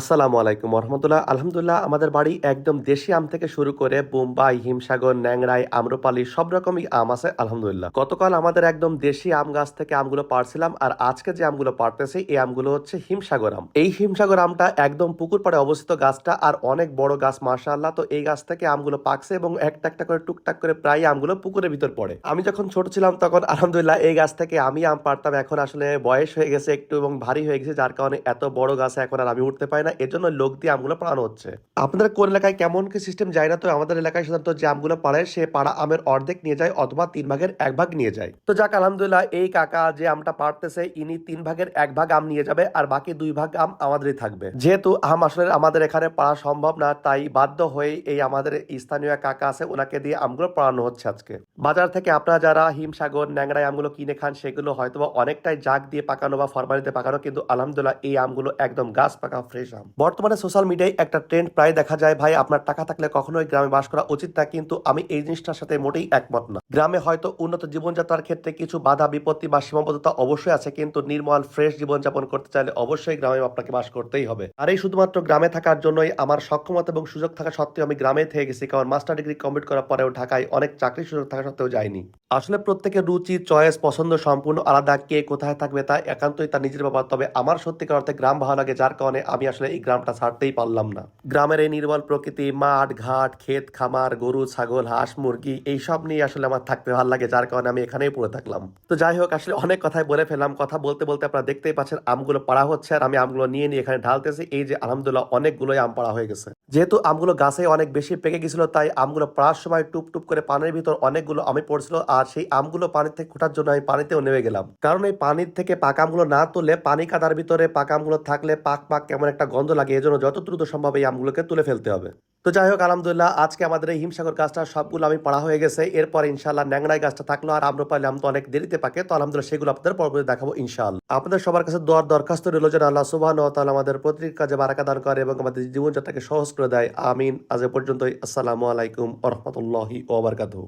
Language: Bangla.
আসসালামু আলাইকুম রহমতুল্লাহ। আলহামদুলিল্লাহ, আমাদের বাড়ি একদম দেশি আম থেকে শুরু করে বোম্বাই, হিমসাগর, ন্যাংরাই, আম্রপালি সব রকমই আম আছে আলহামদুলিল্লাহ। গতকাল আমাদের একদম দেশি আম গাছ থেকে আমগুলো পাড়ছিলাম, আর আজকে যে আমগুলো পাড়তেছি এই আমগুলো হচ্ছে হিমসাগর আম। এই হিমসাগর আমটা একদম পুকুর পাড়ে অবস্থিত গাছটা, আর অনেক বড় গাছ মাশাআল্লাহ। তো এই গাছ থেকে আমগুলো পাকছে এবং একটা একটা করে টুকটাক করে প্রায় আমগুলো পুকুরের ভিতর পড়ে। আমি যখন ছোট ছিলাম তখন আলহামদুলিল্লাহ এই গাছ থেকে আমি আম পাড়তাম। এখন আসলে বয়স হয়ে গেছে একটু এবং ভারী হয়ে গেছে, যার কারণে এত বড় গাছে এখন আর আমি উঠতে পারি না, এজন্য লোক দিয়ে আমগুলো পাড়ানো হচ্ছে। আপনাদের কোন এলাকায় কেমন কি সিস্টেম যায় না, তো আমাদের এলাকায় সাধারণত যে আমগুলো পাড়ে সে পাড়া আমের অর্ধেক নিয়ে যায় অথবা 3 ভাগের 1 ভাগ নিয়ে যায়। তো যাক আলহামদুলিল্লাহ, এই কাকা যে আমটা পাড়তেছে ইনি 3 ভাগের 1 ভাগ আম নিয়ে যাবে, আর বাকি 2 ভাগ আম আমাদেরই থাকবে। যেহেতু আম আসলে আমাদের এখানে পাড়া সম্ভব না, তাই বাধ্য হয়ে এই আমাদের স্থানীয় কাকা আছে ওনাকে দিয়ে আমগুলো পাড়ানো হচ্ছে আজকে। বাজার থেকে আপনারা যারা হিমসাগর, ন্যাংরাই আমগুলো কিনে খান সেগুলো হয়তোবা অনেকটাই জাগ দিয়ে পাকানো বা ফরমালিতে পাকানো, কিন্তু আলহামদুলিল্লাহ এই আমগুলো একদম গাছ পাকা ফ্রেশ আম। বর্তমানে সোশ্যাল মিডিয়ায় একটা ট্রেন্ড প্রায় দেখা যায়, ভাই আপনার টাকা থাকলে কখনোই গ্রামে বাস করা উচিত না, কিন্তু আমি এই জিনিসটার সাথে মোটেই একমত না। গ্রামে হয়তো উন্নত জীবনযাত্রার ক্ষেত্রে কিছু বাধা বিপত্তি বা সীমাবদ্ধতা অবশ্যই আছে, কিন্তু নির্মল ফ্রেশ জীবনযাপন করতে চাইলে অবশ্যই গ্রামে আপনাকে বাস করতেই হবে। আর এই শুধুমাত্র গ্রামে থাকার জন্যই আমার সক্ষমতা এবং সুযোগ থাকা সত্ত্বেও আমি গ্রামে থেকে গেছি, কারণ মাস্টার ডিগ্রি কমপ্লিট করার পরেও ঢাকায় অনেক চাকরির সুযোগ থাকা সত্ত্বেও যাইনি। আসলে প্রত্যেকের রুচি চয়েস পছন্দ সম্পূর্ণ আলাদা, কে কোথায় থাকবে তা একান্তই তার নিজের ব্যাপার। তবে আমার সত্যিকার অর্থে গ্রাম ভালো লাগে, যার কারণে আমি আসলে এই গ্রামটা ছাড়তেই পারলাম না। গ্রামের এই নির্মল প্রকৃতি, মাঠ ঘাট, ক্ষেত খামার, গরু ছাগল, হাঁস মুরগি এইসব নিয়ে আসলে আমার থাকতে ভালো লাগে, যার কারণে আমি এখানেই পড়ে থাকলাম। তো যাই হোক, আসলে অনেক কথাই বলে ফেললাম। কথা বলতে বলতে আপনারা দেখতেই পাচ্ছেন আমগুলো পাড়া হচ্ছে, আর আমি আমগুলো নিয়ে নিয়ে এখানে ঢালতেছি। এই যে আলহামদুলিল্লাহ অনেকগুলোই আম পাড়া হয়ে গেছে। যেহেতু আমগুলো গাছে অনেক বেশি পেকে গেছিল, তাই আমগুলো পাড়ার সময় টুপ টুপ করে পানির ভিতর অনেকগুলো আমি পড়ছিল, আর সেই আমগুলো পানির থেকে খোঁটার জন্য আমি পানিতেও নেমে গেলাম। কারণ এই পানির থেকে পাকা আমগুলো না তুললে পানি কাদার ভিতরে পাকা আমগুলো থাকলে পাক পাক কেমন একটা গন্ধ লাগে, এজন্য যত দ্রুত সম্ভব এই আমগুলোকে তুলে ফেলতে হবে। তো যাই হোক আলহামদুলিল্লাহ, আজকে আমাদের এই হিমসাগর গাছটা সবগুলো আমি পাড়া হয়ে গেছে। এরপর ইনশাআল্লাহ ন্যাংরাই গাছটা থাকলো, আর আম্রপালি আম তো অনেক দেরিতে পাকে, তো আলহামদুলিল্লাহ সেগুলো আপনাদের পরবর্তী দেখাবো ইনশাআল্লাহ। আপনাদের সবার কাছে দোয়ার দরখাস্ত রইল যেন আল্লাহ সুবহানাহু ওয়া তাআলা আমাদের প্রত্যেক কাজে বারাকা দান করে এবং আমাদের জীবনযাত্রাকে সহজ করে দেয়। আমিন। আজ এ পর্যন্তই। আসসালামু আলাইকুম ওয়া রাহমাতুল্লাহি ওয়া বারাকাতুহু।